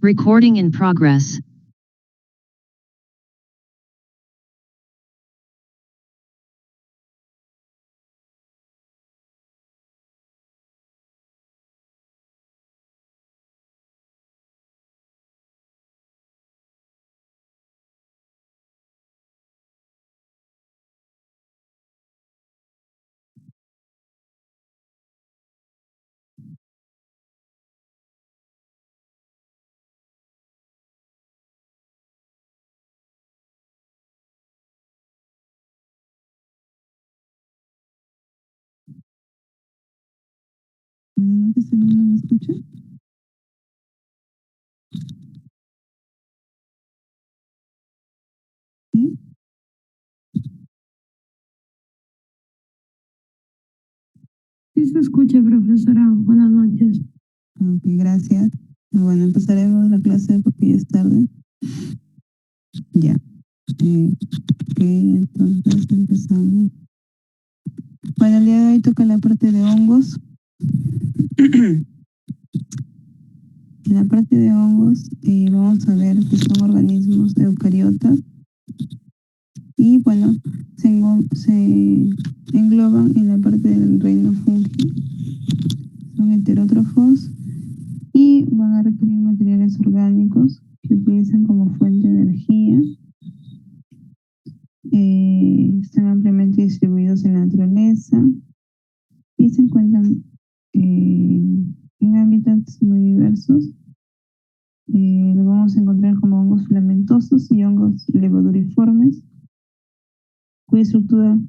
Recording in progress. Buenas noches, ¿alumno me escucha? ¿Sí? Sí se escucha, profesora. Buenas noches. Ok, gracias. Bueno, empezaremos la clase porque ya es tarde. Ya. Ok, entonces empezamos. Bueno, el día de hoy toca la parte de hongos. En la parte de hongos vamos a ver que son organismos eucariotas y bueno, se engloban en la parte del reino fungi. Son heterótrofos y van a requerir materiales orgánicos que utilizan como fuente de energía. Están ampliamente distribuidos en la naturaleza y se encuentran en hábitats muy diversos. Lo vamos a encontrar como hongos filamentosos y hongos levaduriformes, cuya estructura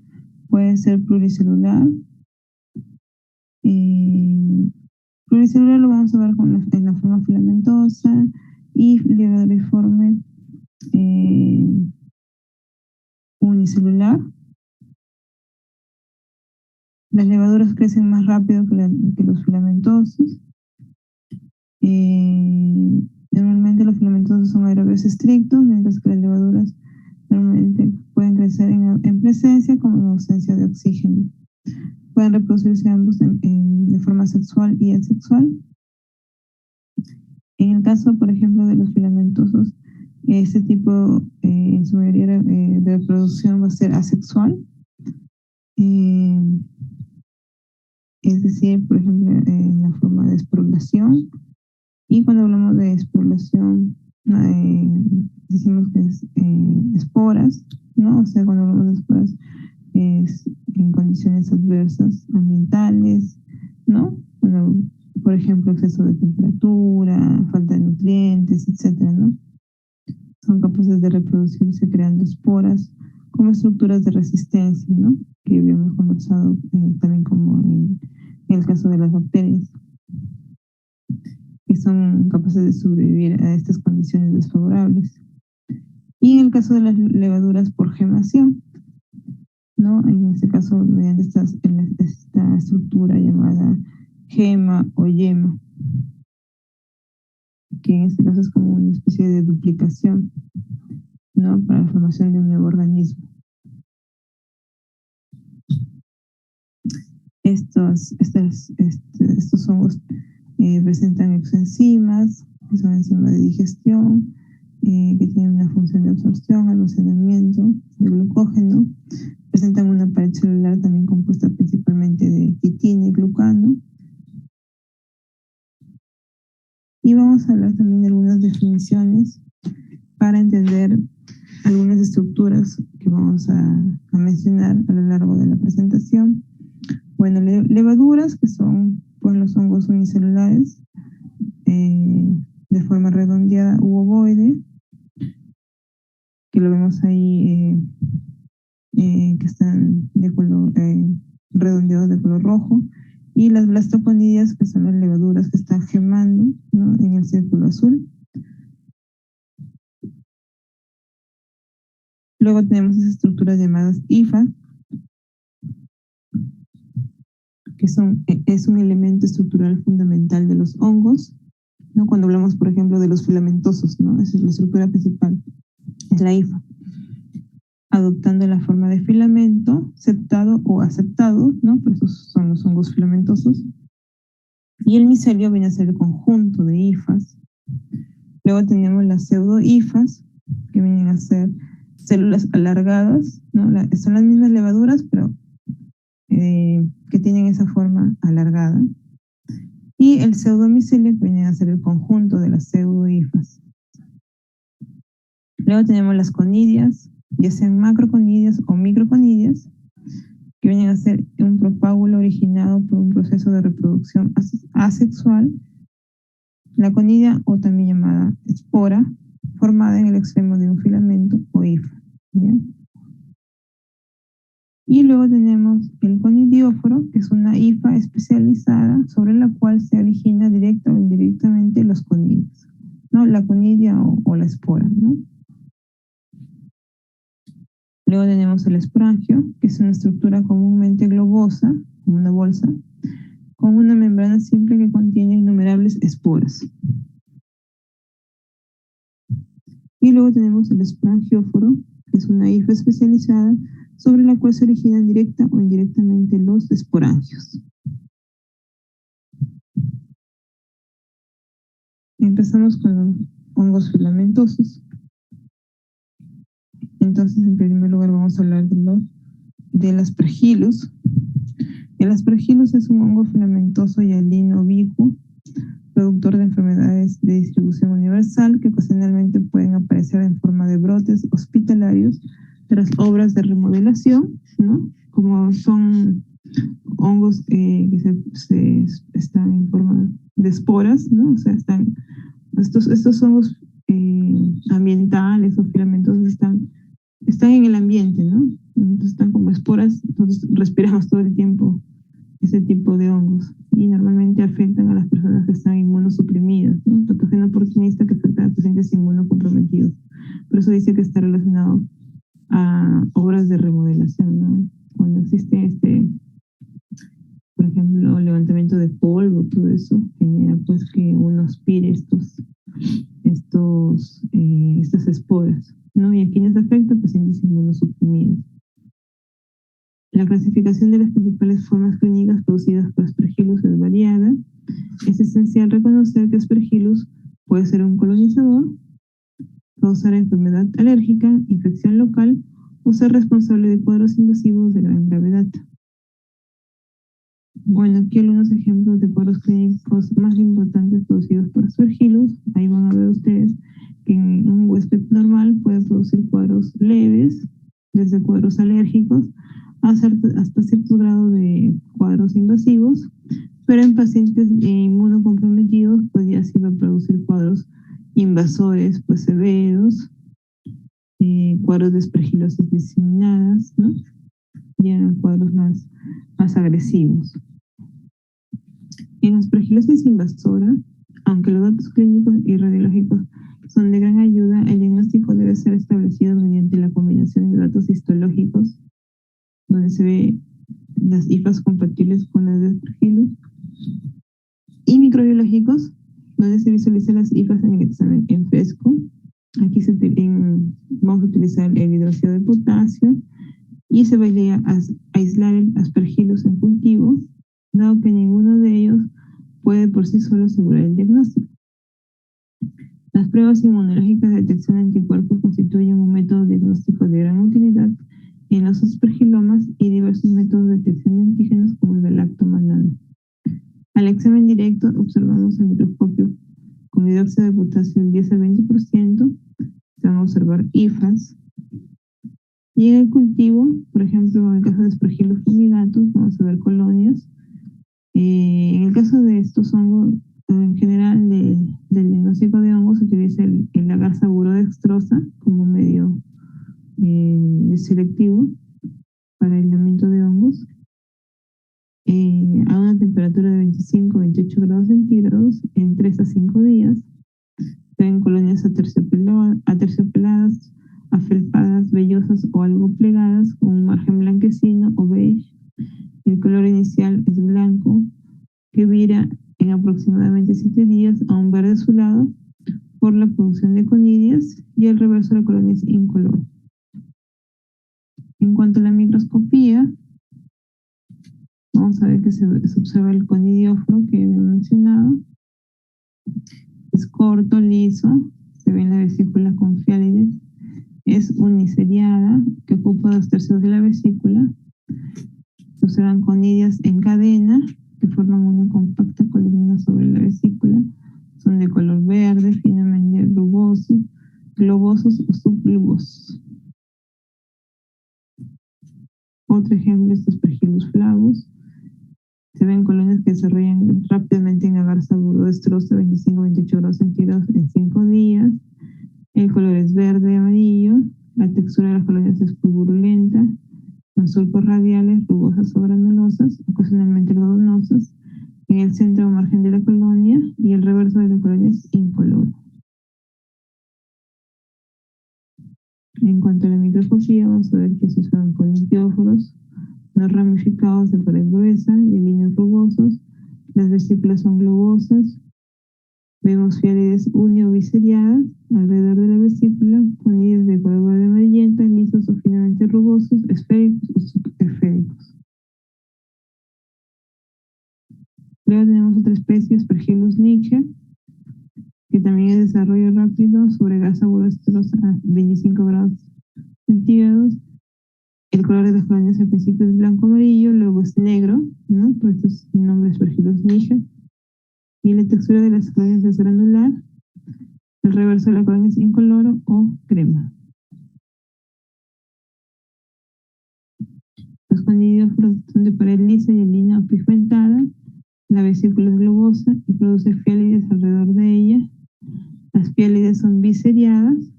puede ser pluricelular. Pluricelular lo vamos a ver en la forma filamentosa y levaduriforme unicelular. Las levaduras crecen más rápido que los filamentosos. Normalmente los filamentosos son aerobios estrictos, mientras que las levaduras normalmente pueden crecer en presencia como en ausencia de oxígeno. Pueden reproducirse ambos de forma sexual y asexual. En el caso, por ejemplo, de los filamentosos, este tipo en su mayoría de reproducción va a ser asexual. Es decir, por ejemplo, en la forma de esporulación. Y cuando hablamos de esporulación, decimos que es esporas, ¿no? O sea, cuando hablamos de esporas es en condiciones adversas ambientales, ¿no? Cuando, por ejemplo, exceso de temperatura, falta de nutrientes, etcétera, ¿no? Son capaces de reproducirse creando esporas como estructuras de resistencia, ¿no? Que habíamos conversado también como en el caso de las bacterias, que son capaces de sobrevivir a estas condiciones desfavorables. Y en el caso de las levaduras por gemación, ¿no? En este caso, mediante esta estructura llamada gema o yema, que en este caso es como una especie de duplicación, ¿no? Para la formación de un nuevo organismo. Estos hongos presentan exoenzimas, que son enzimas de digestión, que tienen una función de absorción, almacenamiento de glucógeno. Presentan una pared celular también compuesta principalmente de quitina y glucano. Y vamos a hablar también de algunas definiciones para entender algunas estructuras que vamos a mencionar a lo largo de la presentación. Bueno, levaduras, que son pues, los hongos unicelulares, de forma redondeada u ovoide, que lo vemos ahí, que están de color redondeados de color rojo, y las blastoconidias, que son las levaduras que están gemando, ¿no? En el círculo azul. Luego tenemos esas estructuras llamadas hifas, que es un elemento estructural fundamental de los hongos, ¿no? Cuando hablamos, por ejemplo, de los filamentosos, ¿no? Esa es la estructura principal, es la hifa, adoptando la forma de filamento, septado o aceptado, ¿no? Por eso son los hongos filamentosos. Y el micelio viene a ser el conjunto de hifas Luego tenemos las pseudo-hifas, que vienen a ser células alargadas, ¿no? Son las mismas levaduras, pero que tienen esa forma alargada. Y el pseudomicelio, que viene a ser el conjunto de las pseudo-hifas. Luego tenemos las conidias, ya sean macroconidias o microconidias, que vienen a ser un propágulo originado por un proceso de reproducción asexual. La conidia, o también llamada espora, formada en el extremo de un filamento o hifa, ¿ya? Y luego tenemos el conidióforo, que es una hifa especializada sobre la cual se origina directa o indirectamente los conidios, ¿no? La conidia o la espora, ¿no? Luego tenemos el esporangio, que es una estructura comúnmente globosa, como una bolsa, con una membrana simple que contiene innumerables esporas. Y luego tenemos el esporangióforo, que es una hifa especializada sobre la cual se originan directa o indirectamente los esporangios. Empezamos con los hongos filamentosos. Entonces, en primer lugar, vamos a hablar del Aspergillus. El Aspergillus es un hongo filamentoso y hialino ubicuo, productor de enfermedades de distribución universal que ocasionalmente pueden aparecer en forma de brotes hospitalarios tras obras de remodelación, ¿no? Como son hongos que están en forma de esporas, ¿no? O sea, estos hongos ambientales o filamentosos están en el ambiente, ¿no? Entonces están como esporas, entonces respiramos todo el tiempo ese tipo de hongos y normalmente afectan a las personas que están inmunosuprimidas, ¿no? Patógeno oportunista que afecta a pacientes inmunocomprometidos. Por eso dice que está relacionado a obras de remodelación, ¿no? Cuando existe por ejemplo, levantamiento de polvo, todo eso genera pues que uno aspire estas esporas, ¿no? Y a quienes afecta, pacientes inmunosuprimidos. La clasificación de las principales formas clínicas producidas por Aspergillus es variada. Es esencial reconocer que Aspergillus puede ser un colonizador, causar enfermedad alérgica, infección local o ser responsable de cuadros invasivos de gran gravedad. Bueno, aquí algunos ejemplos de cuadros clínicos más importantes producidos por Aspergillus. Ahí van a ver ustedes que un huésped normal puede producir cuadros leves, desde cuadros alérgicos hasta cierto grado de cuadros invasivos, pero en pacientes inmunocomprometidos pues ya sí va a producir cuadros invasores pues severos, cuadros de aspergilosis diseminadas, ¿no? Ya cuadros más agresivos. En aspergilosis invasora, aunque los datos clínicos y radiológicos son de gran ayuda, el diagnóstico debe ser establecido mediante la combinación de datos histológicos, donde se ve las hifas compatibles con las de Aspergillus, y microbiológicos, donde se visualizan las hifas en el examen en fresco. Aquí vamos a utilizar el hidróxido de potasio y se va a aislar el Aspergillus en cultivo, dado que ninguno de ellos puede por sí solo asegurar el diagnóstico. Las pruebas inmunológicas de detección de anticuerpos constituyen un método diagnóstico de gran utilidad en los aspergilomas y diversos métodos de detección de antígenos como el de lactomannan. Al examen directo observamos el microscopio con hidróxido de potasio del 10 al 20%, se van a observar hifas. Y en el cultivo, por ejemplo, en el caso de Aspergillus fumigatus, vamos a ver colonias. En el caso de estos hongos, en general del diagnóstico de hongos, se utiliza el agar saburo-dextrosa como medio selectivo para el aislamiento de hongos. A una temperatura de 25-28 grados centígrados en 3 a 5 días. Se ven colonias aterciopeladas, afelpadas, vellosas o algo plegadas, con un margen blanquecino o beige. El color inicial es blanco, que vira en aproximadamente 7 días a un verde azulado por la producción de conidias, y el reverso de la colonia es incoloro. En cuanto a la microscopía, vamos a ver que se observa el conidióforo que había mencionado. Es corto, liso, se ve en la vesícula con fiálides. Es uniceriada, que ocupa 2/3 de la vesícula. Se observan conidias en cadena, que forman una compacta columna sobre la vesícula. Son de color verde, finamente rugosos, globosos o subglobosos. Otro ejemplo, estos Aspergillus flavus. Se ven colonias que desarrollan rápidamente en agar sabudestrosa, 25-28 grados centígrados en 5 días. El color es verde y amarillo. La textura de las colonias es purulenta, con surcos radiales, rugosas o granulosas, ocasionalmente algodonosas, en el centro o margen de la colonia, y el reverso de la colonia es incoloro. En cuanto a la microscopía, vamos a ver que se usan colintióforos, no ramificados de pared gruesa y líneas rugosos. Las vesículas son globosas. Vemos fiálides unio-biseriadas alrededor de la vesícula, conidias de color verde amarillenta, lisos o finamente rugosos, esféricos o subesféricos. Luego tenemos otra especie, Aspergillus niger, que también es desarrollo rápido sobre gasa sabudestrosa a 25 grados centígrados. El color de las colonias al principio es blanco-amarillo, luego es negro, ¿no? Por esto es el nombre de Aspergillus niger. Y la textura de las colonias es granular. El reverso de la colonia es incoloro o crema. Los conidioforos son de pared lisa y línea o pigmentada. La vesícula es globosa y produce fiálides alrededor de ella. Las fiálides son biseriadas.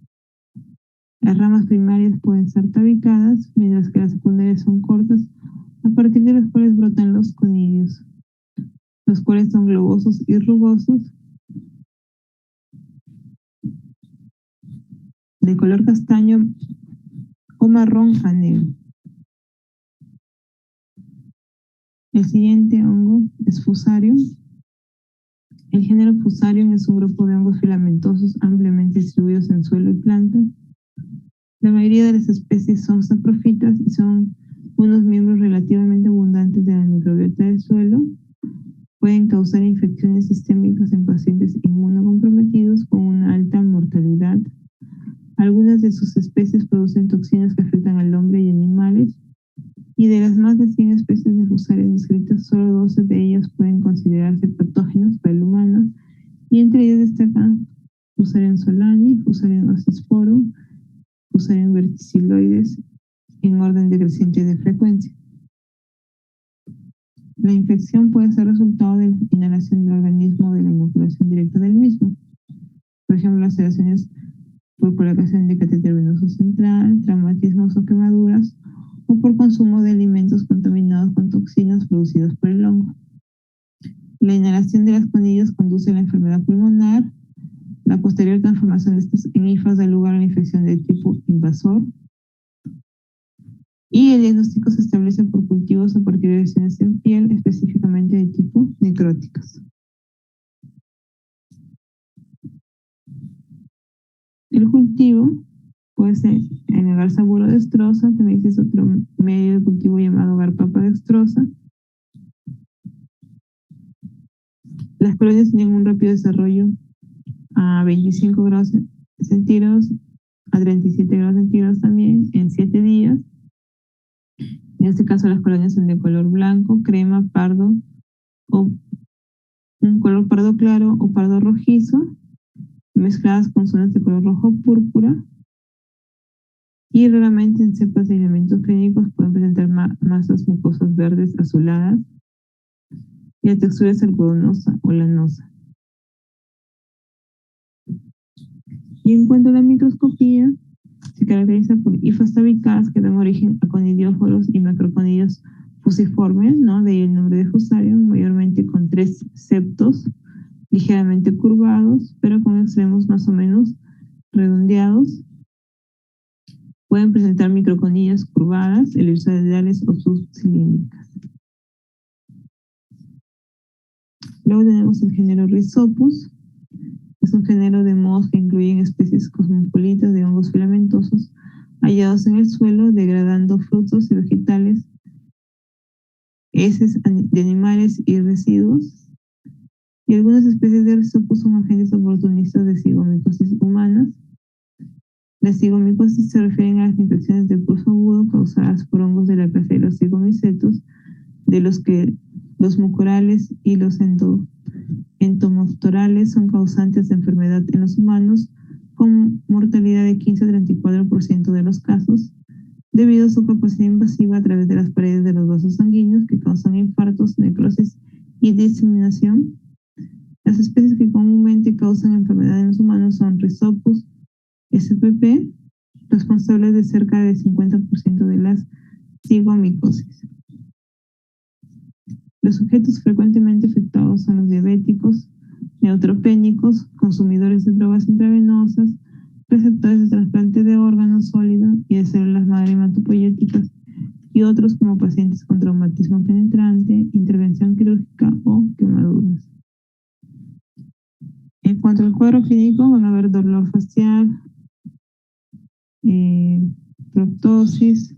Las ramas primarias pueden ser tabicadas, mientras que las secundarias son cortas, a partir de las cuales brotan los conidios, los cuales son globosos y rugosos, de color castaño o marrón a negro. El siguiente hongo es Fusarium. El género Fusarium es un grupo de hongos filamentosos ampliamente distribuidos en suelo y plantas. La mayoría de las especies son saprófitas y son unos miembros relativamente abundantes de la microbiota del suelo. Pueden causar infecciones sistémicas en pacientes inmunocomprometidos con una alta mortalidad. Algunas de sus especies producen toxinas que afectan al hombre y animales, y de las más de 100 especies de Fusarium descritas, solo 12 de ellas pueden considerarse patógenos para el humano, y entre ellas destacan Fusarium solani, Fusarium oxysporum, Fusarium verticilloides, en orden decreciente de frecuencia. La infección puede ser resultado de la inhalación del organismo o de la inoculación directa del mismo. Por ejemplo, laceraciones por colocación de catéter venoso central, traumatismos o quemaduras, o por consumo de alimentos contaminados con toxinas producidas por el hongo. La inhalación de las conillas conduce a la enfermedad pulmonar. La posterior transformación de estas en hifas da lugar a la infección de tipo invasor. Y el diagnóstico se establece por cultivos a partir de lesiones en piel, específicamente de tipo necróticas. El cultivo puede ser en el Garza burodestrosa, también existe otro medio de cultivo llamado Garpa dextrosa. Las colonias tienen un rápido desarrollo a 25 grados centígrados, a 37 grados centígrados también, en 7 días. En este caso las colonias son de color blanco, crema, pardo, o un color pardo claro o pardo rojizo, mezcladas con zonas de color rojo púrpura, y raramente en cepas de elementos clínicos pueden presentar masas mucosas verdes azuladas, y la textura es algodonosa o lanosa. Y en cuanto a la microscopía, se caracteriza por hifas tabicadas que dan origen a conidióforos y macroconidios fusiformes, ¿no? De ahí el nombre de Fusarium, mayormente con 3 septos, ligeramente curvados, pero con extremos más o menos redondeados. Pueden presentar microconillas curvadas, elipsoidales o subcilíndricas. Luego tenemos el género Rhizopus. Es un género de mohos que incluyen especies cosmopolitas de hongos filamentosos hallados en el suelo, degradando frutos y vegetales, heces de animales y residuos. Y algunas especies de Rhizopus son agentes oportunistas de cigomicosis humanas. Las cigomicosis se refieren a las infecciones de curso agudo causadas por hongos de la clase de los cigomicetos, de los que los mucorales y los entomoftorales son causantes de enfermedad en los humanos, con mortalidad de 15 a 34% de los casos, debido a su capacidad invasiva a través de las paredes de los vasos sanguíneos que causan infartos, necrosis y diseminación. Las especies que comúnmente causan enfermedad en los humanos son Rhizopus spp, responsables de cerca del 50% de las cigomicosis. Los sujetos frecuentemente afectados son los diabéticos, neutropénicos, consumidores de drogas intravenosas, receptores de trasplante de órganos sólidos y de células madre hematopoyéticas, y otros como pacientes con traumatismo penetrante, intervención quirúrgica o quemaduras. En cuanto al cuadro clínico, van a haber dolor facial, proptosis,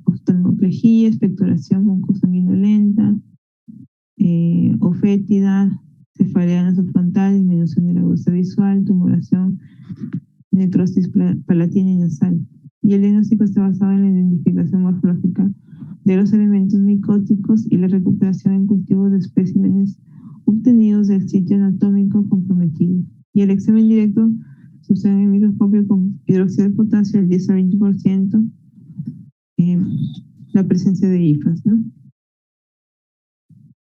oftalmoplegia, expectoración mucosanguinolenta, o fétida, cefalea nasofrontal, disminución de la aguza visual, tumoración, necrosis palatina y nasal. Y el diagnóstico está basado en la identificación morfológica de los elementos micóticos y la recuperación en cultivos de especímenes obtenidos del sitio anatómico comprometido. Y el examen directo se observa en el microscopio con hidróxido de potasio al 10 a 20%, la presencia de hifas, ¿no?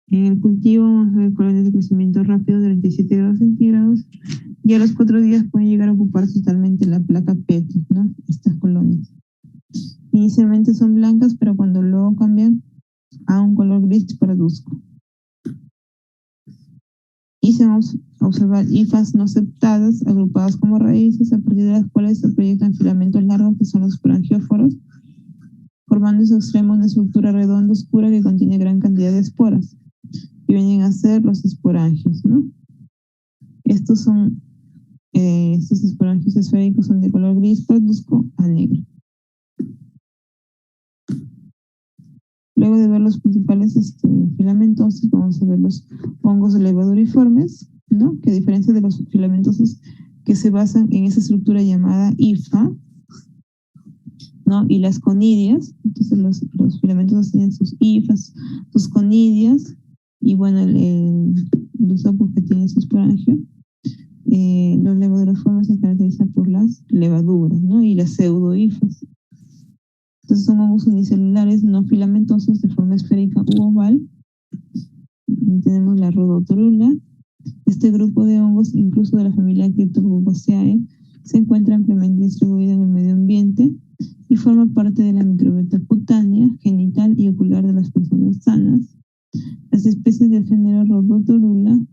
En el cultivo vamos a ver colonias de crecimiento rápido de 37 grados centígrados y a los 4 días pueden llegar a ocupar totalmente la placa Petri, ¿no? Estas colonias. Inicialmente son blancas, pero cuando luego cambian a un color gris parduzco. Y se van a observar hifas no septadas, agrupadas como raíces, a partir de las cuales se proyectan filamentos largos que son los sporangióforos, formando en su extremo una estructura redonda oscura que contiene gran cantidad de esporas, que vienen a ser los esporangios, ¿no? Estos esporangios esféricos son de color gris parduzco a negro. Luego de ver los principales filamentosos, vamos a ver los hongos levaduriformes, ¿no? Que a diferencia de los filamentosos que se basan en esa estructura llamada hifa, ¿no? Y las conidias, entonces los filamentosos tienen sus hifas, sus conidias, y bueno, el Rhizopus que tiene su esporangio. Los levaduriformes se caracterizan por las levaduras, ¿no? Y las pseudohifas. Entonces son hongos unicelulares no filamentosos de forma esférica u oval. Y tenemos la Rhodotorula. Este grupo de hongos, incluso de la familia Cryptogoniaceae, se encuentra ampliamente distribuido en el medio ambiente y forma parte de la microbiota cutánea, genital y ocular de las personas sanas. Las especies del género Rhodotorula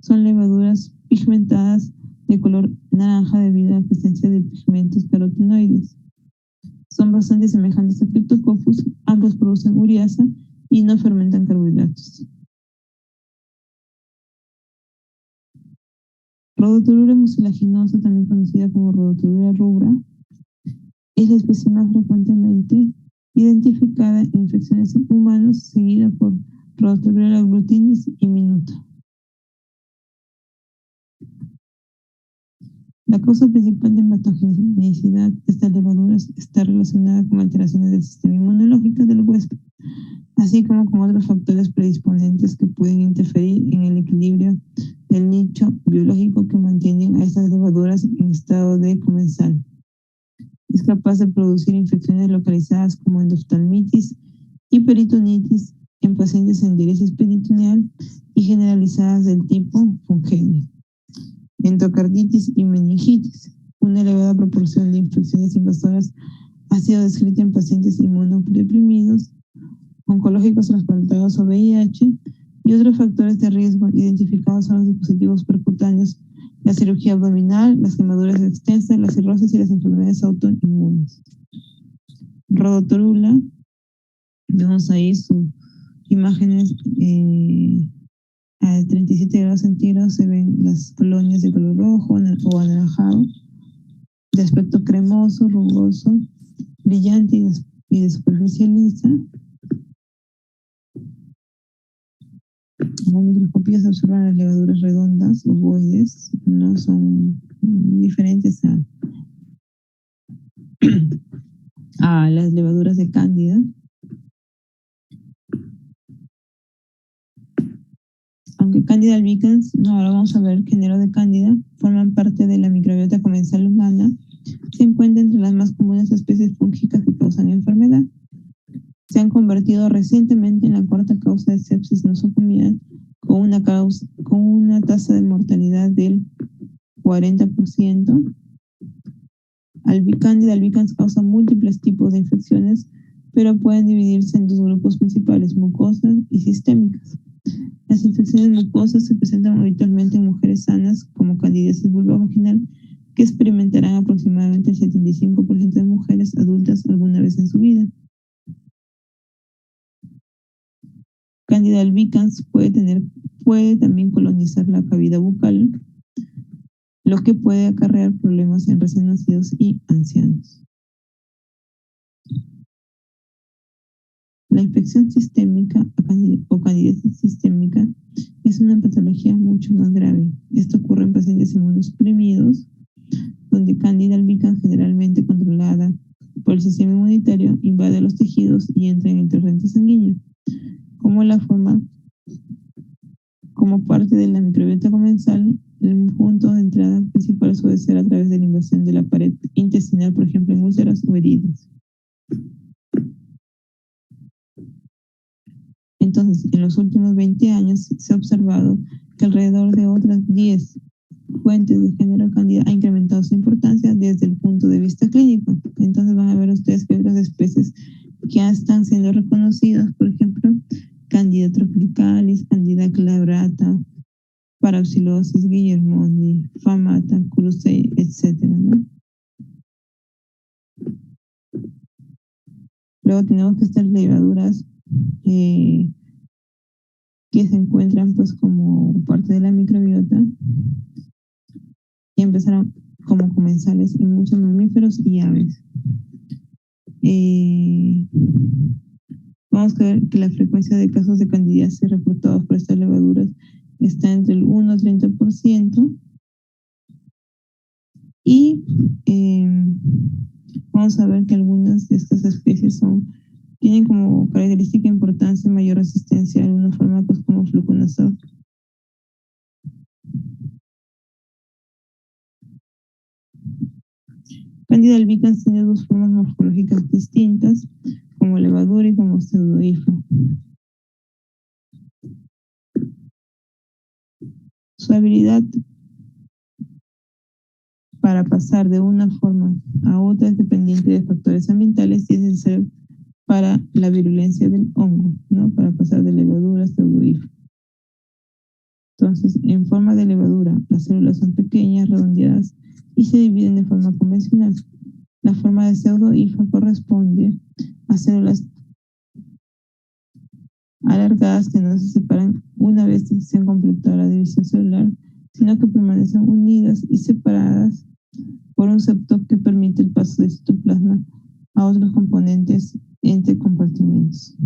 son levaduras pigmentadas de color naranja debido a la presencia de pigmentos carotenoides. Son bastante semejantes a Cryptococcus, ambos producen uriasa y no fermentan carbohidratos. Rhodotorula mucilaginosa, también conocida como Rhodotorula rubra, es la especie más frecuentemente identificada en infecciones en humanos, seguida por Rhodotorula agglutinis y minuta. La causa principal de patogenicidad de estas levaduras está relacionada con alteraciones del sistema inmunológico del huésped, así como con otros factores predisponentes que pueden interferir en el equilibrio del nicho biológico que mantienen a estas levaduras en estado de comensal. Es capaz de producir infecciones localizadas como endoftalmitis y peritonitis en pacientes en diéresis peritoneal y generalizadas del tipo fungenia, endocarditis y meningitis. Una elevada proporción de infecciones invasoras ha sido descrita en pacientes inmunodeprimidos, oncológicos trasplantados o VIH, y otros factores de riesgo identificados son los dispositivos percutáneos, la cirugía abdominal, las quemaduras extensas, la cirrosis y las enfermedades autoinmunes. Rhodotorula, vemos ahí sus imágenes a 37 grados centígrados, se ven las colonias de color rojo o anaranjado, de aspecto cremoso, rugoso, brillante y de superficie lisa. En la microscopía se observan las levaduras redondas, ovoides, no son diferentes a las levaduras de Cándida. Aunque Candida albicans, no, ahora vamos a ver el género de Cándida, forman parte de la microbiota comensal humana, se encuentra entre las más comunes especies fúngicas que causan enfermedad. Se han convertido recientemente en la cuarta causa de sepsis nosocomial, con una tasa de mortalidad del 40%. Candida albicans causa múltiples tipos de infecciones, pero pueden dividirse en dos grupos principales, mucosas y sistémicas. Las infecciones mucosas se presentan habitualmente en mujeres sanas, como candidiasis vulvovaginal, que experimentarán aproximadamente el 75% de mujeres adultas alguna vez en su vida. Candida albicans puede también colonizar la cavidad bucal, lo que puede acarrear problemas en recién nacidos y ancianos. La infección sistémica o candidiasis sistémica es una patología mucho más grave. Esto ocurre en pacientes inmunosuprimidos, donde Candida albicans, generalmente controlada por el sistema inmunitario, invade los tejidos y entra en el torrente sanguíneo. Como parte de la microbiota comensal, el punto de entrada principal suele ser a través de la invasión de la pared intestinal, por ejemplo, en úlceras o heridas. Entonces, en los últimos 20 años se ha observado que alrededor de otras 10 fuentes de género Candida ha incrementado su importancia desde el punto de vista clínico. Entonces van a ver ustedes que otras especies que ya están siendo reconocidas, por ejemplo, Candida tropicalis, Candida glabrata, Parapsilosis guillermoni, Famata, Crusei, etc., ¿no? Luego tenemos que estas levaduras que se encuentran pues como parte de la microbiota y empezaron como comensales en muchos mamíferos y aves. Vamos a ver que la frecuencia de casos de candidiasis reportados por estas levaduras está entre el 1 al 30%. Y vamos a ver que algunas de estas especies tienen como característica importancia mayor resistencia a algunos fármacos como fluconazol. Candida albicans tiene dos formas morfológicas distintas, como levadura y como pseudohifo. Su habilidad para pasar de una forma a otra es dependiente de factores ambientales y es necesario para la virulencia del hongo, ¿no? Para pasar de levadura a pseudohifo. Entonces, en forma de levadura, las células son pequeñas, redondeadas y se dividen de forma convencional. La forma de pseudohifo corresponde a células alargadas que no se separan una vez que se han completado la división celular, sino que permanecen unidas y separadas por un septo que permite el paso del citoplasma a otros componentes entre compartimentos.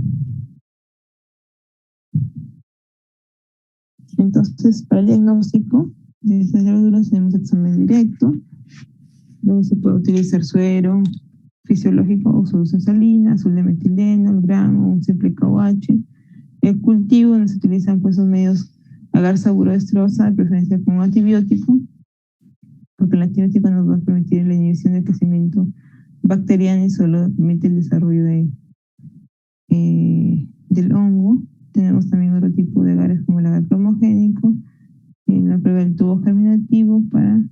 Entonces, para el diagnóstico de estas levaduras tenemos examen directo, donde se puede utilizar suero fisiológico o solución salina, azul de metileno, el grano, un simple KOH. El cultivo, donde se utilizan pues los medios agar-saburoestrosa, de preferencia con un antibiótico, porque el antibiótico nos va a permitir la inhibición del crecimiento bacteriano y solo permite el desarrollo del hongo. Tenemos también otro tipo de agares como el agar cromogénico, la prueba del tubo germinativo para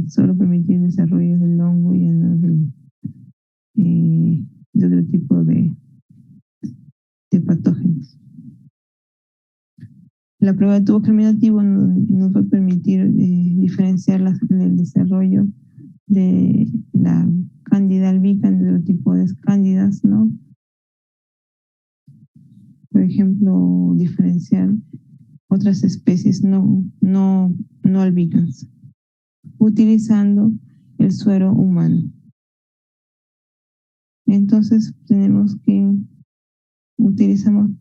solo permitir el desarrollo del hongo y no de otro tipo de patógenos. La prueba de tubo germinativo nos va a permitir diferenciar el desarrollo de la Candida albicans de otro tipo de cándidas, ¿no? Por ejemplo, diferenciar otras especies no albicans, utilizando el suero humano. Entonces tenemos que utilizamos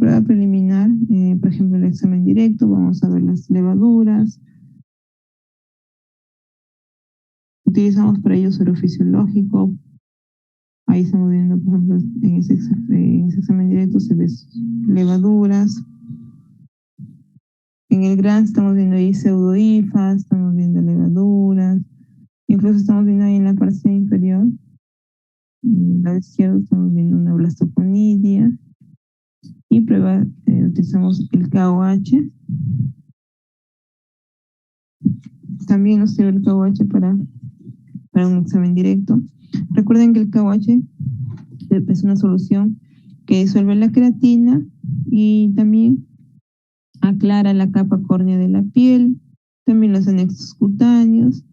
prueba preliminar, por ejemplo, el examen directo, vamos a ver las levaduras. Utilizamos para ello suero fisiológico. Ahí estamos viendo, por ejemplo, en ese examen directo se ven levaduras. En el GRAN estamos viendo ahí pseudohifas, estamos viendo levaduras. Incluso estamos viendo ahí en la parte inferior, en el lado izquierdo, estamos viendo una blastoconidia. Y prueba, utilizamos el KOH. También nos sirve el KOH para un examen directo. Recuerden que el KOH es una solución que disuelve la creatina y también aclara la capa córnea de la piel, también los anexos cutáneos.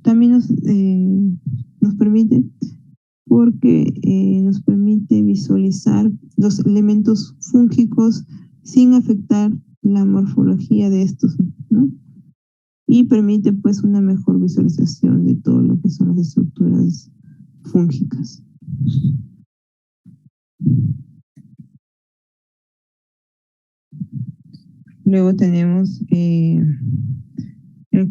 También nos permite, porque nos permite visualizar los elementos fúngicos sin afectar la morfología de estos, ¿no? Y permite pues una mejor visualización de todo lo que son las estructuras fúngicas. Luego tenemos el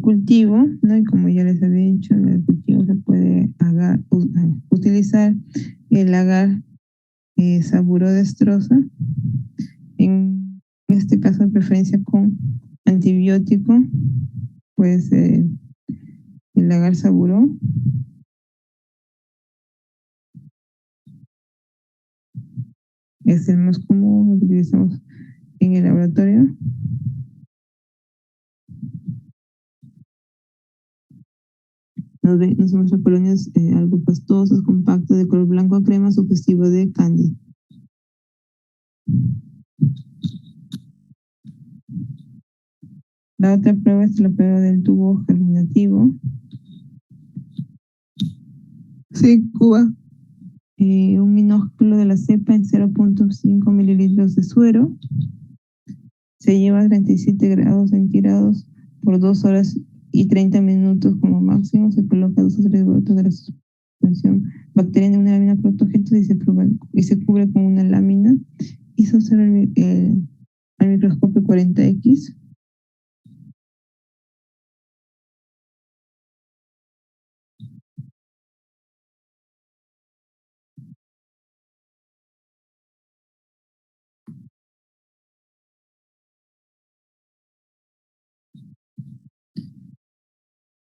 cultivo, ¿no? Y como ya les había dicho, en el cultivo se puede utilizar el agar saburodestrosa, en este caso de preferencia con antibiótico, pues el agar saburo. Es el más común, lo que utilizamos en el laboratorio. Nos muestra colonias algo pastosas, compactas, de color blanco a crema, sugestivo de cándida. La otra prueba es la prueba del tubo germinativo. Se incuba un minúsculo de la cepa en 0.5 mililitros de suero. Se lleva a 37 grados centígrados por 2 horas y 30 minutos como máximo. Se coloca 2 o 3 gotas de la suspensión bacteriana en una lámina protogénica y se cubre con una lámina y se observa al microscopio 40X.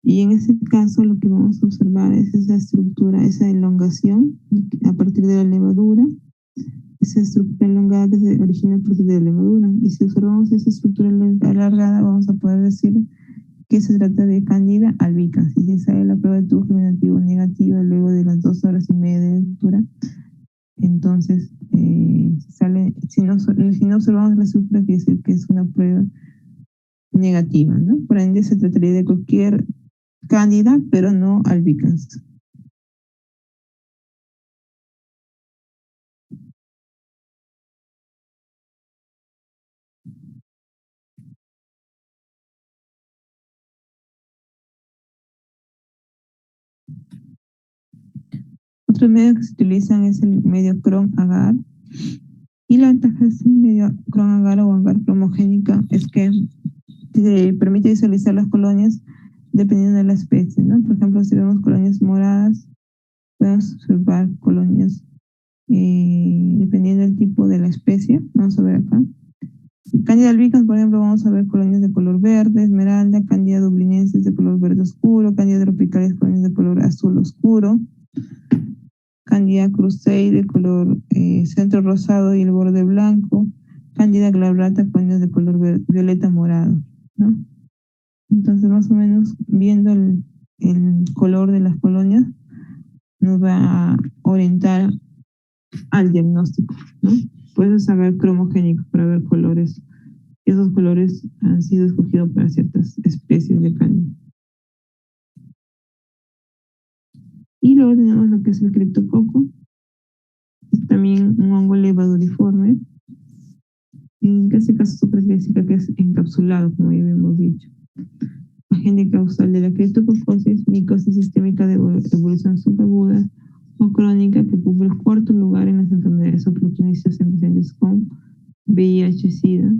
Y en ese caso lo que vamos a observar es esa estructura, esa elongación a partir de la levadura, esa estructura elongada que se origina a partir de la levadura. Y si observamos esa estructura alargada, vamos a poder decir que se trata de Candida albicans. Y si sale la prueba de tubo germinativo negativa luego de las 2 horas y media de lectura, entonces si no observamos la estructura, quiere decir que es una prueba negativa, ¿no? Por ende, se trataría de cualquier Candida, pero no albicans. Otro medio que se utilizan es el medio cron-agar. Y la ventaja de este medio cron-agar o agar cromogénica es que te permite visualizar las colonias dependiendo de la especie, ¿no? Por ejemplo, si vemos colonias moradas, podemos observar colonias dependiendo del tipo de la especie. Vamos a ver acá. Candida albicans, por ejemplo, vamos a ver colonias de color verde, esmeralda, Candida dublinensis de color verde oscuro, Candida tropicales, colonias de color azul oscuro, Candida cruzei de color centro rosado y el borde blanco, Candida glabrata, colonias de color violeta morado, ¿no? Entonces, más o menos, viendo el color de las colonias, nos va a orientar al diagnóstico, ¿no? Puedes saber cromogénico para ver colores. Esos colores han sido escogidos para ciertas especies de cándida. Y luego tenemos lo que es el criptococo. Es también un hongo levaduriforme. En este caso su característica que es encapsulado, como ya habíamos dicho. Agente causal de la criptococosis, micosis sistémica de evolución subaguda, o crónica, que ocupa el cuarto lugar en las enfermedades oportunistas en pacientes con VIH-Sida.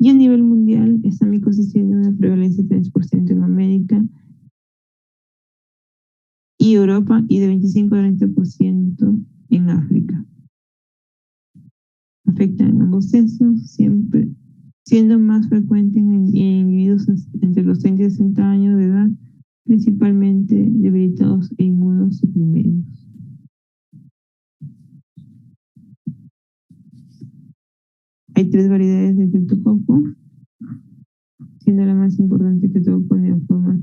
Y a nivel mundial, esta micosis tiene una prevalencia de 3% en América y Europa y de 25 a 30% en África. Afecta en ambos sexos, siempre siendo más frecuente en individuos entre los 30 y 60 años de edad, principalmente debilitados e inmunosuprimidos. Hay 3 variedades de criptococo, siendo la más importante que todo pone forma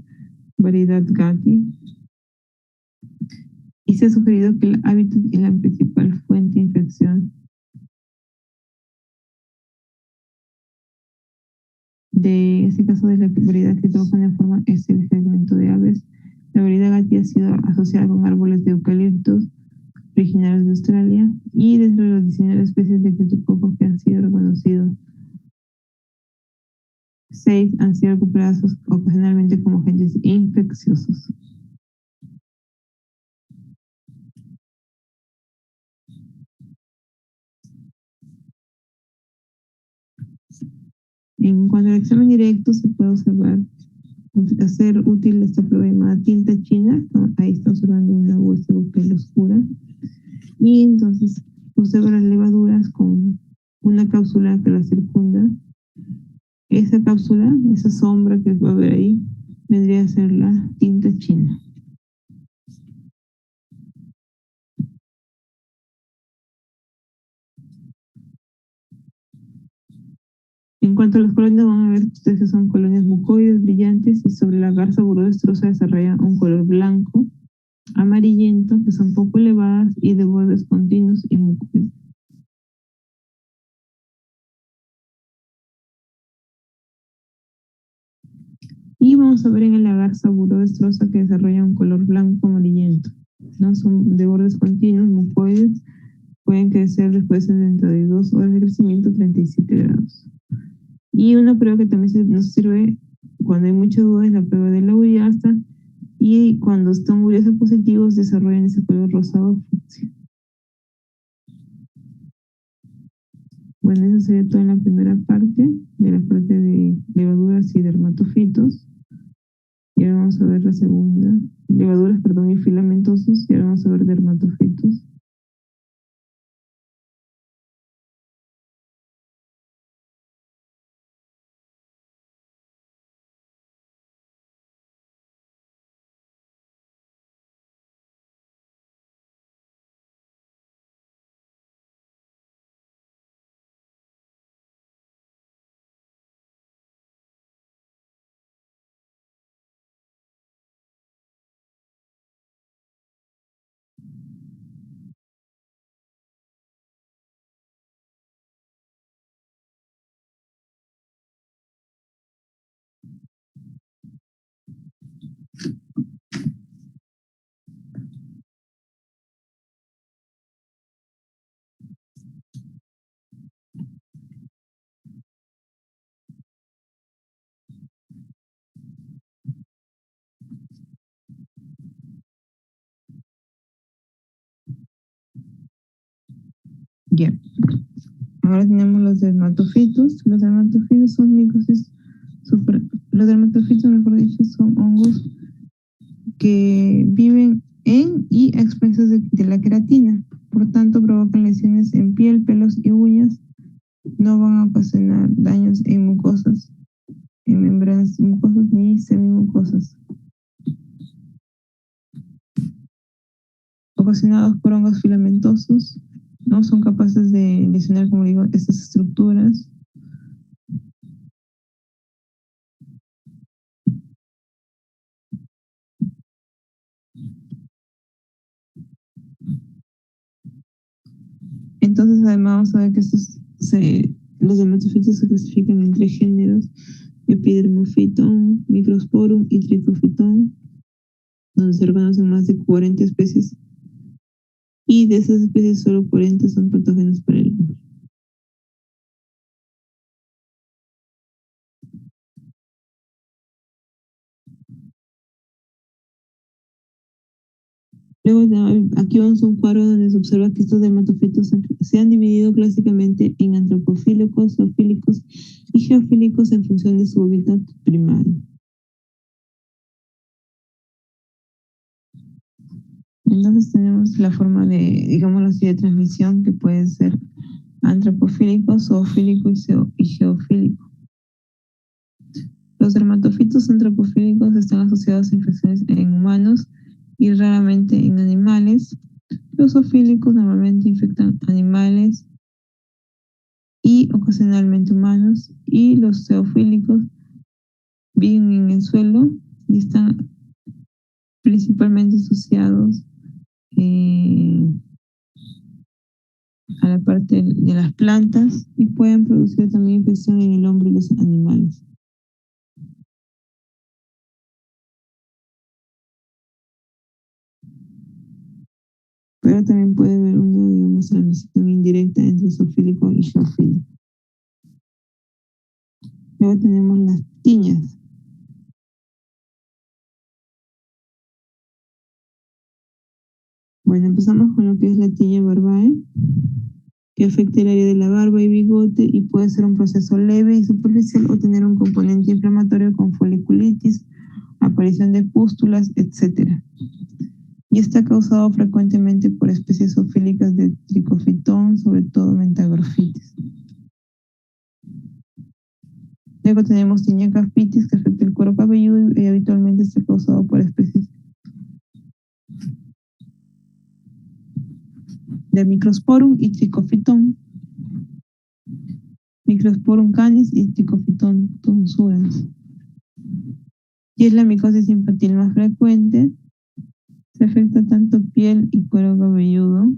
variedad Gatti, y se ha sugerido que el hábitat es la principal fuente de infección de este caso de la variedad que todo pone forma es el segmento de aves. La variedad Gatti ha sido asociada con árboles de eucaliptos originarios de Australia y dentro de las 19 especies de criptococo que han sido reconocidos, 6 han sido recuperados ocasionalmente como agentes infecciosos. En cuanto al examen directo, se puede observar, hacer útil esta prueba llamada tinta china, ¿no? Ahí está observando una bolsa de papel oscura, y entonces observa las levaduras con una cápsula que la circunda. Esa cápsula, esa sombra que va a ver ahí, vendría a ser la tinta china. En cuanto a las colonias, van a ver ustedes que son colonias mucoides brillantes y sobre la garza burodestrosa desarrolla un color blanco, amarillento, que son poco elevadas y de bordes continuos y mucoides. Y vamos a ver en la garza burodestrosa que desarrolla un color blanco amarillento, ¿no? Son de bordes continuos, mucoides, pueden crecer después de 72 horas de crecimiento, 37 grados. Y una prueba que también nos sirve cuando hay mucha duda es la prueba de la uriasa, y cuando están uriasa positivos desarrollan ese color rosado fucsia. Bueno, eso sería todo en la primera parte, de la parte de levaduras y dermatofitos. Y ahora vamos a ver la segunda, levaduras, perdón, y filamentosos, y ahora vamos a ver dermatofitos. Ya. Ahora tenemos los dermatofitos. Los dermatofitos son micosis los dermatofitos, mejor dicho, son hongos que viven en y a expensas de la queratina. Por tanto, provocan lesiones en piel, pelos y uñas. No van a ocasionar daños en mucosas, en membranas mucosas ni semimucosas. Ocasionados por hongos filamentosos, no son capaces de lesionar, como digo, estas estructuras. Entonces, además, vamos a ver que los dermatofitos se clasifican en 3 géneros: Epidermophyton, Microsporum y Trichophyton, donde se reconocen más de 40 especies, y de esas especies solo 40 son patógenos para el hombre. Luego aquí vamos a un cuadro donde se observa que estos dermatofitos se han dividido clásicamente en antropofílicos, zoofílicos y geofílicos en función de su hábitat primario. Entonces tenemos la forma de, digámoslo así, de transmisión que puede ser antropofílico, zoofílico y geofílico. Los dermatofitos antropofílicos están asociados a infecciones en humanos y raramente en animales. Los zoofílicos normalmente infectan animales y ocasionalmente humanos, y los zoofílicos viven en el suelo y están principalmente asociados a la parte de las plantas y pueden producir también infección en el hombre y los animales. Pero también puede haber una, digamos, transmisión indirecta entre zoofílico y geofílico. Luego tenemos las tiñas. Bueno, empezamos con lo que es la tiña barbae, que afecta el área de la barba y bigote y puede ser un proceso leve y superficial o tener un componente inflamatorio con foliculitis, aparición de pústulas, etc. Y está causado frecuentemente por especies zoofílicas de tricofitón, sobre todo mentagrofitis. Luego tenemos tiña caspitis, que afecta el cuero cabelludo y habitualmente está causado por especies de Microsporum y Trichophyton, Microsporum canis y Trichophyton tonsurans. Y es la micosis infantil más frecuente. Se afecta tanto piel y cuero cabelludo.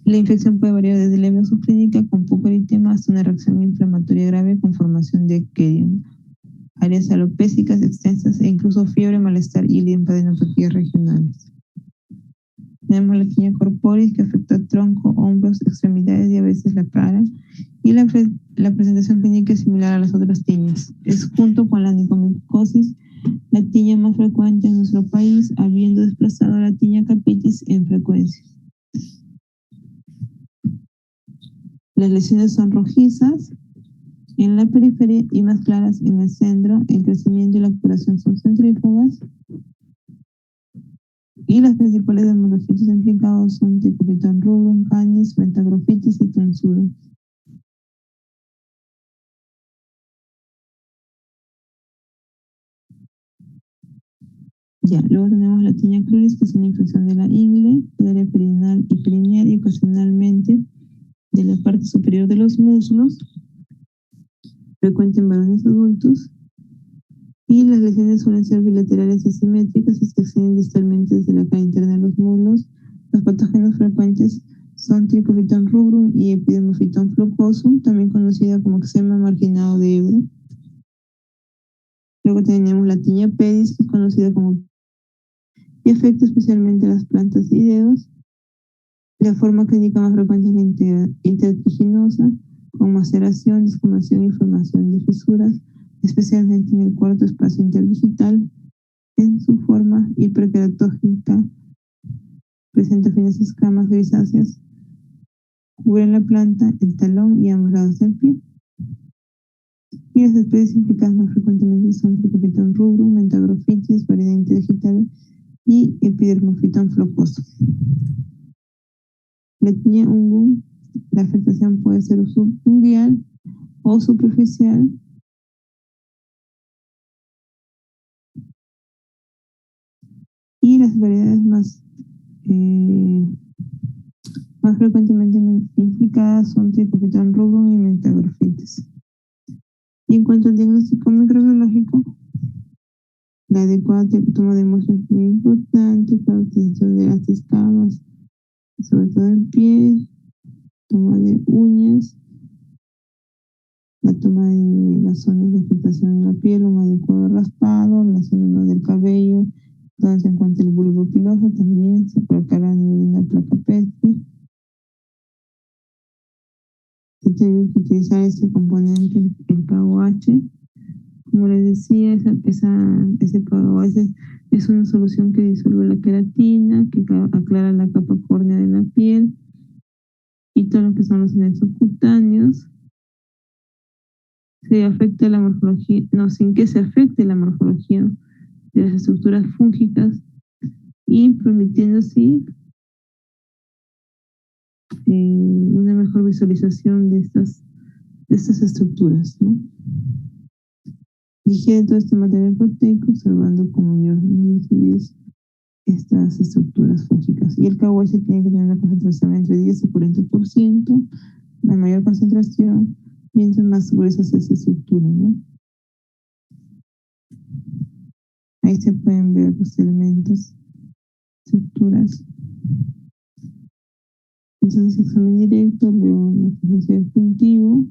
La infección puede variar desde leve o subclínica con poco eritema hasta una reacción inflamatoria grave con formación de querium, áreas alopécicas extensas e incluso fiebre, malestar y linfadenopatías regionales. Tenemos la tiña corporis, que afecta tronco, hombros, extremidades y a veces la cara. Y la presentación clínica es similar a las otras tiñas. Es, junto con la onicomicosis, la tiña más frecuente en nuestro país, habiendo desplazado a la tiña capitis en frecuencia. Las lesiones son rojizas en la periferia y más claras en el centro. El crecimiento y la curación son centrífugas. Y las principales dermatofitos implicados son Trichophyton rubrum, canis, mentagrofitis y tonsura. Ya, luego tenemos la tiña cruris, que es una infección de la ingle, del área perineal y perineal y ocasionalmente de la parte superior de los muslos, frecuente en varones adultos. Y las lesiones suelen ser bilaterales y asimétricas y se extienden distalmente desde la cara interna de los muslos. Los patógenos frecuentes son Trichophyton rubrum y Epidermophyton flocosum, también conocida como eczema marginado de hebra. Luego tenemos la tiña pedis, que es conocida como, y afecta especialmente las plantas y dedos. La forma clínica más frecuente es la intertriginosa, con maceración, descamación y formación de fisuras, especialmente en el cuarto espacio interdigital. En su forma hiperqueratógica, presenta finas escamas grisáceas, cubren la planta, el talón y ambos lados del pie. Y las especies implicadas más frecuentemente son Trichophyton rubrum, mentagrofitis, variedad interdigital y Epidermophyton flocosum. La tiña ungum, la afectación puede ser subungual o superficial. Y las variedades más frecuentemente implicadas son Trichophyton rubrum y mentagrofitis. Y en cuanto al diagnóstico microbiológico, la adecuada toma de muestras es muy importante para la obtención de las escamas, sobre todo en pie, toma de uñas, la toma de las zonas de afectación en la piel, un adecuado raspado, la zona del cabello, donde se encuentra el bulbo piloso, también se colocará a nivel de una placa Petri. Se tiene que utilizar este componente, el KOH, Como les decía, ese KOS es una solución que disuelve la queratina, que aclara la capa córnea de la piel y todo lo que son los anexos cutáneos. Se afecta la morfología, no, sin que se afecte la morfología de las estructuras fúngicas y permitiendo así una mejor visualización de estas estructuras, ¿no? Digiere todo este material proteico observando con mayor nitidez estas estructuras fúngicas. Y el KOH tiene que tener una concentración entre 10 a 40%, la mayor concentración, mientras más gruesa sea esa estructura, ¿no? Ahí se pueden ver los elementos, estructuras. Entonces, examen directo, veo la presencia del cultivo.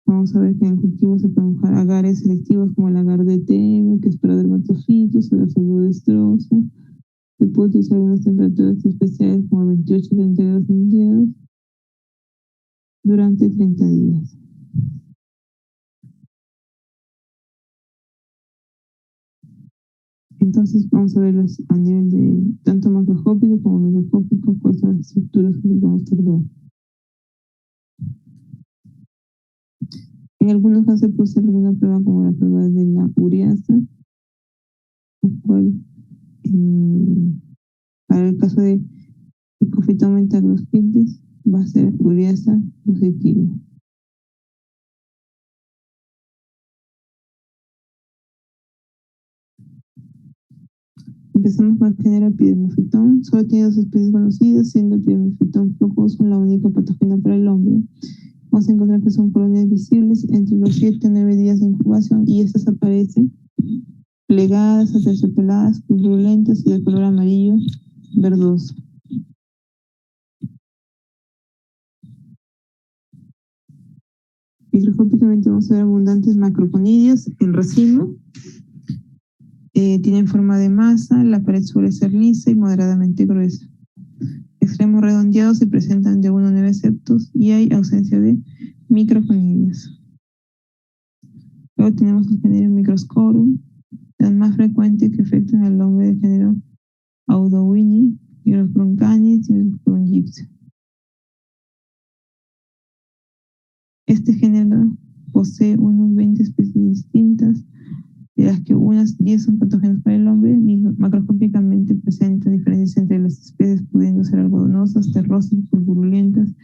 Vamos a ver que en el cultivo se pueden buscar agares selectivos como el agar de TM, que es para dermatofitos, o la pseudodestrosa. Se puede utilizar algunas temperaturas especiales como 28 y 30 grados centígrados durante 30 días. Entonces vamos a verlos a nivel de tanto macroscópico como microscópico, cuáles son las estructuras que vamos a observar. En algunos casos se puede hacer alguna prueba como la prueba de la ureasa, la cual para el caso de Icophyton metagrospindes va a ser ureasa positiva. Empezamos con el género Epidermophyton. Solo tiene dos especies conocidas, siendo Epidermophyton flojoso la única patógena para el hombre. Vamos a encontrar que son colonias visibles entre los 7 a 9 días de incubación y estas aparecen plegadas, aterciopeladas, purpulentas y de color amarillo verdoso. Microscópicamente vamos a ver abundantes macroconidios en racimo. Tienen forma de masa, la pared suele ser lisa y moderadamente gruesa. Extremos redondeados se presentan de 1 a 9 septos y hay ausencia de microconidios. Luego tenemos el género Microscorum, el más frecuente que afectan al nombre del género Audouini, Microscorum canis y Microscorum gypsum. Este género posee unos 20 especies distintas, de las que unas 10 son patógenas para el hombre. Macroscópicamente presentan diferencias entre las especies, pudiendo ser algodonosas, terrosas, purpulentas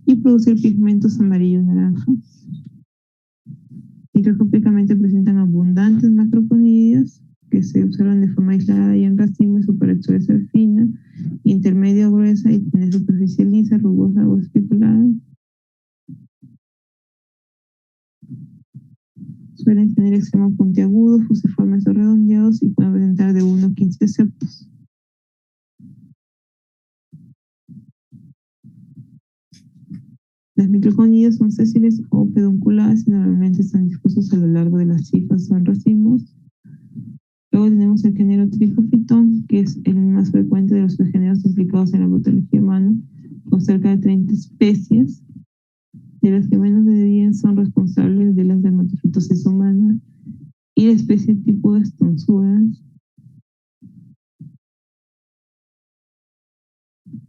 y producir pigmentos amarillo-naranja. Microscópicamente presentan abundantes macroconidios que se observan de forma aislada y en racimo, y su pared suele ser fina, intermedio gruesa y tiene superficie lisa, rugosa o espiculada. Suelen tener extremos puntiagudos, fusiformes o redondeados y pueden presentar de 1 a 15 septos. Las microconidias son sésiles o pedunculadas y normalmente están dispuestos a lo largo de las cifras o en racimos. Luego tenemos el género Tricophyton, que es el más frecuente de los géneros implicados en la patología humana, con cerca de 30 especies, de las que menos de 10 son responsables de las dermatofitosis humana, y la especie tipo de Stonsuras.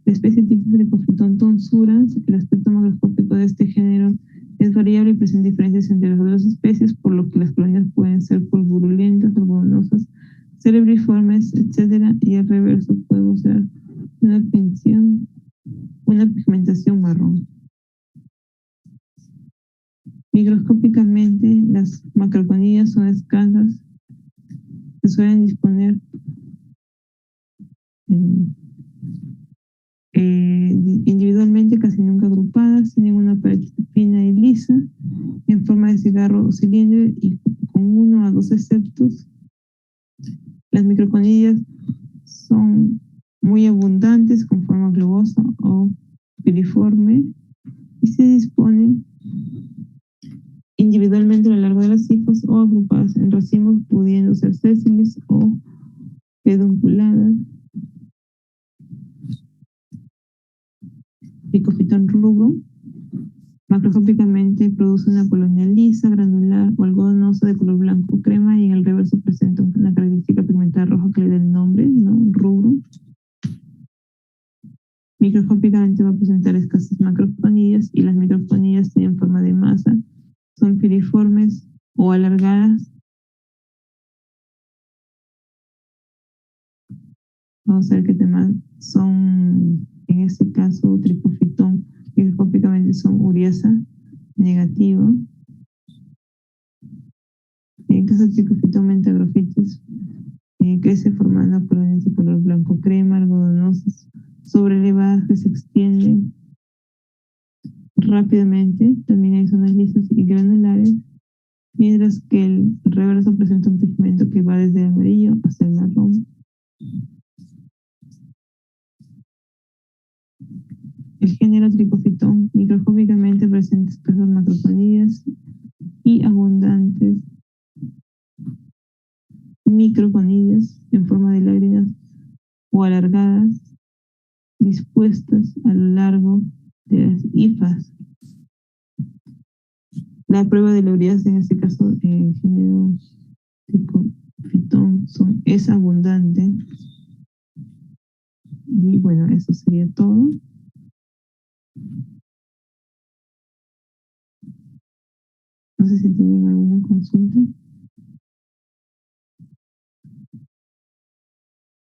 La especie tipo Tricophyton tonsuras, el aspecto macroscópico de este género es variable y presenta diferencias entre las otras especies, por lo que las colonias pueden ser purpulentas, algodonosas, cerebriformes, etc. Y al reverso podemos ver una pigmentación marrón. Microscópicamente, las macroconidias son escasas, se suelen disponer individualmente, casi nunca agrupadas, tienen una pared fina y lisa, en forma de cigarro o cilindro y con 1 a 12 septos. Las microconidias son muy abundantes, con forma globosa o piriforme, y se disponen individualmente a lo largo de las hifas o agrupadas en racimos, pudiendo ser sésiles o pedunculadas. Icophyton rubrum Macroscópicamente produce una colonia lisa, granular o algodonosa de color blanco o crema y en el reverso presenta una característica pigmentada roja que le da el nombre, ¿no? Rubro. Microscópicamente va a presentar escasas macrofonillas y las microfonillas tienen forma de masa, son piriformes o alargadas. Vamos a ver qué temas son, en este caso, tricofitón. Microscópicamente son uriasa negativo. En caso de tricofitón mentagrofitis, crece formando colonias de color blanco crema, algodonosas, sobrelevadas que se extienden rápidamente. También hay zonas lisas y granulares, mientras que el reverso presenta un pigmento que va desde el amarillo hasta el marrón. El género tricofitón microscópicamente presenta escasas macrofonillas y abundantes microfonillas en forma de lágrimas o alargadas, dispuestas a lo largo de las hifas. La prueba de la ureasa, en este caso, el género tricofitón, es abundante. Y bueno, eso sería todo. No sé si tienen alguna consulta.